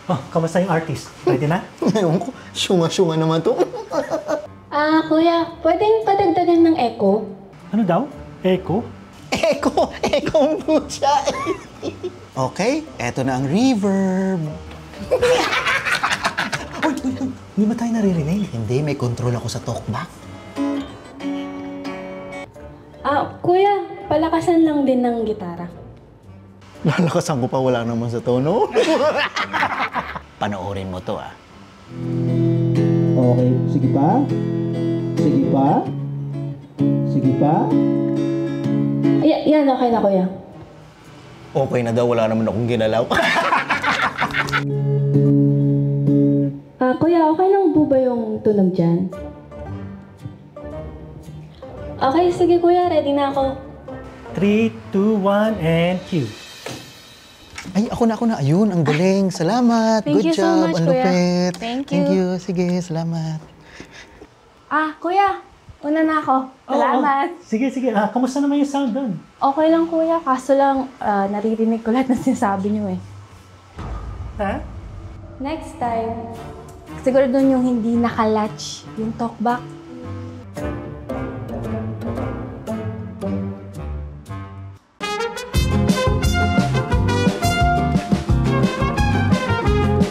Oh, kamusta yung artist? Ready na? Ewan ko, syunga-syunga naman to. Kuya, pwedeng padagdagan ng echo? Ano daw? Echo? Echo po siya. Okay, eto na ang reverb. Uy, hindi ba tayo naririnig? Hindi, may control ako sa talkback. Kuya, palakasan lang din ng gitara. Lalakasan ko pa, wala naman sa tono. Panoorin mo to, Okay, sige pa. Sige pa. Sige pa. Yan, okay na, kuya. Okay na daw, wala naman akong ginalaw. Kuya, okay lang po ba yung tunog dyan? Okay, sige kuya, ready na ako. 3, 2, 1, and cue. Ay, ako na. Ayun, ang galing. Salamat. Thank Good you so job. much, Ang Kuya. lupit. Thank Thank you. you. Sige, salamat. Kuya, una na ako. Salamat. Oh. Sige. Kamusta naman yung sound doon? Okay lang kuya, kaso lang naririnig ko lahat ng sinasabi niyo eh. Ha? Next time, siguro doon yung hindi nakalatch yung talkback.